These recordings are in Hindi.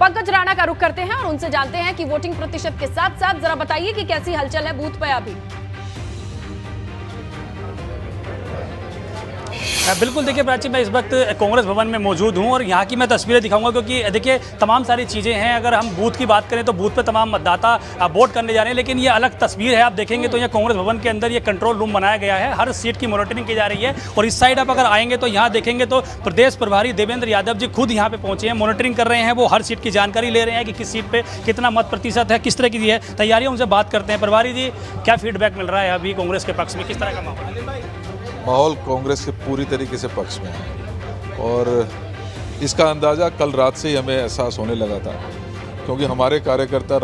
पंकज राणा का रुख करते हैं और उनसे जानते हैं कि वोटिंग प्रतिशत के साथ साथ जरा बताइए कि कैसी हलचल है बूथ पे अभी। बिल्कुल, देखिए प्राची, मैं इस वक्त कांग्रेस भवन में मौजूद हूं और यहां की मैं तस्वीरें दिखाऊंगा क्योंकि देखिए तमाम सारी चीज़ें हैं। अगर हम बूथ की बात करें तो बूथ पे तमाम मतदाता वोट करने जा रहे हैं, लेकिन ये अलग तस्वीर है। आप देखेंगे तो यहाँ कांग्रेस भवन के अंदर ये कंट्रोल रूम बनाया गया है, हर सीट की मॉनिटरिंग की जा रही है। और इस साइड आप अगर आएंगे तो यहाँ देखेंगे तो प्रदेश प्रभारी देवेंद्र यादव जी खुद यहाँ पे पहुंचे हैं, मॉनिटरिंग कर रहे हैं। वो हर सीट की जानकारी ले रहे हैं कि किस सीट पर कितना मत प्रतिशत है, किस तरह की है तैयारियाँ। उनसे बात करते हैं। प्रभारी जी, क्या फीडबैक मिल रहा है अभी कांग्रेस के पक्ष में, किस तरह का माहौल कांग्रेस के पूरी तरीके से पक्ष में है और इसका अंदाज़ा कल रात से ही हमें एहसास होने लगा था, क्योंकि हमारे कार्यकर्ता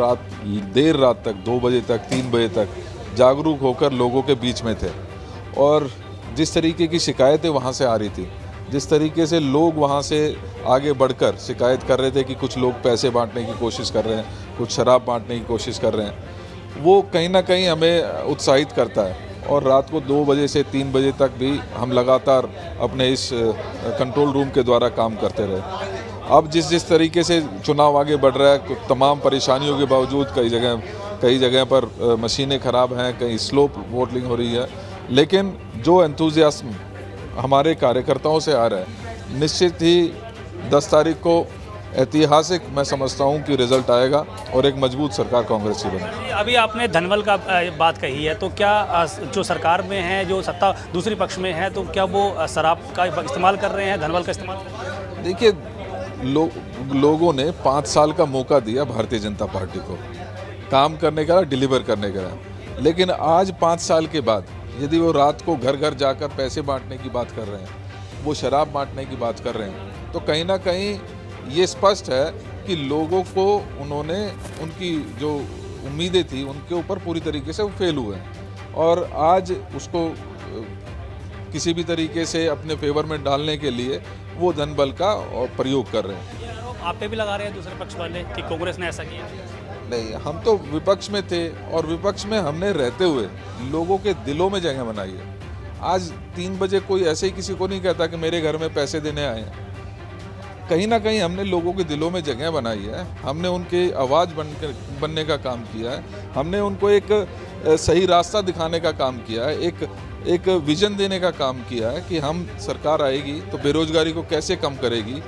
देर रात तक 2 बजे तक 3 बजे तक जागरूक होकर लोगों के बीच में थे। और जिस तरीके की शिकायतें वहाँ से आ रही थी, जिस तरीके से लोग वहाँ से आगे बढ़कर शिकायत कर रहे थे कि कुछ लोग पैसे बांटने की कोशिश कर रहे हैं, कुछ शराब बांटने की कोशिश कर रहे हैं, वो कहीं ना कहीं हमें उत्साहित करता है। और रात को 2 बजे से 3 बजे तक भी हम लगातार अपने इस कंट्रोल रूम के द्वारा काम करते रहे। अब जिस तरीके से चुनाव आगे बढ़ रहा है, तमाम परेशानियों के बावजूद कई जगह पर मशीनें ख़राब हैं, कहीं स्लो वोटिंग हो रही है, लेकिन जो एंथुजियाज्म हमारे कार्यकर्ताओं से आ रहा है, निश्चित ही 10 तारीख को ऐतिहासिक मैं समझता हूं कि रिजल्ट आएगा और एक मजबूत सरकार कांग्रेस की बनेगी। अभी आपने धनबल का बात कही है, तो क्या जो सरकार में है, जो सत्ता दूसरी पक्ष में है, तो क्या वो शराब का इस्तेमाल कर रहे हैं, धनबल का इस्तेमाल कर रहे हैं? देखिए, लोगों ने 5 साल का मौका दिया भारतीय जनता पार्टी को काम करने का, डिलीवर करने का, लेकिन आज 5 साल के बाद यदि वो रात को घर घर जाकर पैसे बांटने की बात कर रहे हैं, वो शराब बांटने की बात कर रहे हैं, तो कहीं ना कहीं ये स्पष्ट है कि लोगों को उन्होंने उनकी जो उम्मीदें थी उनके ऊपर पूरी तरीके से वो फेल हुए हैं और आज उसको किसी भी तरीके से अपने फेवर में डालने के लिए वो धनबल का प्रयोग कर रहे हैं। आप पे भी लगा रहे हैं दूसरे पक्ष वाले कि कांग्रेस ने ऐसा किया? नहीं, हम तो विपक्ष में थे और विपक्ष में हमने रहते हुए लोगों के दिलों में जगह बनाई है। आज 3 बजे कोई ऐसे ही किसी को नहीं कहता कि मेरे घर में पैसे देने आए हैं। कहीं ना कहीं हमने लोगों के दिलों में जगह बनाई है, हमने उनकी आवाज़ बनने का काम किया है, हमने उनको एक सही रास्ता दिखाने का काम किया है, एक विजन देने का काम किया है कि हम सरकार आएगी तो बेरोजगारी को कैसे कम करेगी,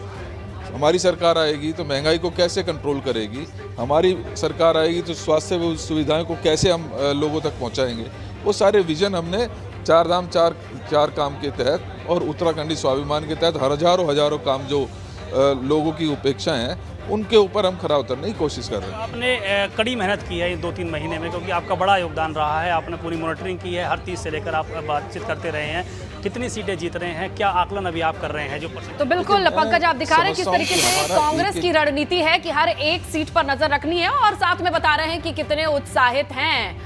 हमारी सरकार आएगी तो महंगाई को कैसे कंट्रोल करेगी, हमारी सरकार आएगी तो स्वास्थ्य सुविधाएं को कैसे हम लोगों तक पहुंचाएंगे। वो सारे विजन हमने 4 धाम 4 काम के तहत और उत्तराखंडी स्वाभिमान के तहत हजारों काम जो लोगों की उपेक्षा हैं, उनके ऊपर हम खरा उतरने की कोशिश कर रहे हैं। आपने कड़ी मेहनत की है इन 2-3 महीने में, क्योंकि आपका बड़ा योगदान रहा है। आपने पूरी मॉनिटरिंग की है, हर चीज़ से लेकर आप बातचीत करते रहे हैं। कितनी सीटें जीत रहे हैं, क्या आकलन अभी आप कर रहे हैं? जो तो बिल्कुल पंकज, आप दिखा रहे हैं किस तरीके से कांग्रेस की रणनीति है कि हर एक सीट पर नजर रखनी है और साथ में बता रहे हैं कि कितने उत्साहित हैं।